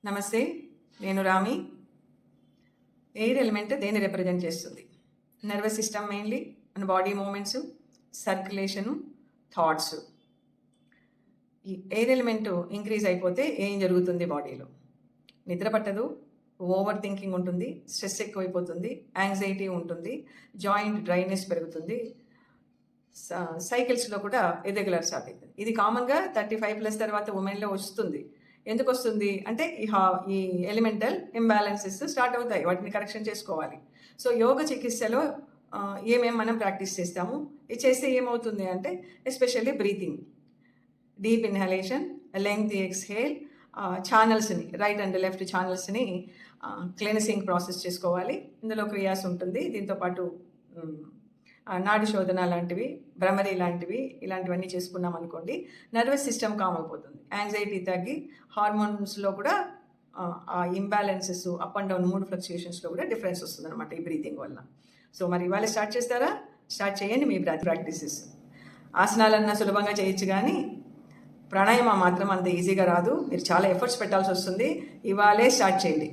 నమస్తే, నేను రామి. Air element దేన్ని రిప్రజెంట్ చేస్తుంది? నర్వస్ సిస్టమ్ మెయిన్లీ, మన బాడీ మూమెంట్స్, సర్క్యులేషను, థాట్స్. ఈ ఎయిర్ ఎలిమెంట్ ఇంక్రీజ్ అయిపోతే ఏం జరుగుతుంది బాడీలో? నిద్ర పట్టదు, ఓవర్ థింకింగ్ ఉంటుంది, స్ట్రెస్ ఎక్కువైపోతుంది, యాంగ్జైటీ ఉంటుంది, జాయింట్ డ్రైనెస్ పెరుగుతుంది, సైకిల్స్లో కూడా ఇర్రెగ్యులర్ స్టార్ట్ అవుతుంది. ఇది కామన్గా 35+ తర్వాత ఉమెన్లో వస్తుంది. ఎందుకు వస్తుంది అంటే ఈ ఎలిమెంటల్ ఇంబ్యాలెన్సెస్ స్టార్ట్ అవుతాయి, వాటిని కరెక్షన్ చేసుకోవాలి. సో యోగ చికిత్సలో ఏమేమి మనం ప్రాక్టీస్ చేస్తాము, ఇది చేస్తే ఏమవుతుంది అంటే especially breathing, deep inhalation, length exhale, ఛానల్స్ని, రైట్ అండ్ లెఫ్ట్ ఛానల్స్ని క్లెన్సింగ్ ప్రాసెస్ చేసుకోవాలి. ఇందులో క్రియాస్ ఉంటుంది. దీంతోపాటు నాడి శోధన లాంటివి, భ్రమరి లాంటివి, ఇలాంటివన్నీ చేసుకున్నాం అనుకోండి, నర్వస్ సిస్టమ్ కామ్ అయిపోతుంది, యాంగ్జైటీ తగ్గి హార్మోన్స్లో కూడా ఆ imbalances, up and down mood ఫ్లక్చుయేషన్స్లో కూడా డిఫరెన్స్ వస్తుంది అనమాట ఈ బ్రీతింగ్ వల్ల. సో మరి ఇవాళ స్టార్ట్ చేస్తారా? స్టార్ట్ చేయండి మీ ప్రాక్టీసెస్. ఆసనాలన్నా సులభంగా చేయొచ్చు, కానీ ప్రాణాయామం మాత్రం అంత ఈజీగా రాదు. మీరు చాలా ఎఫర్ట్స్ పెట్టాల్సి వస్తుంది. ఇవాళే స్టార్ట్ చేయండి.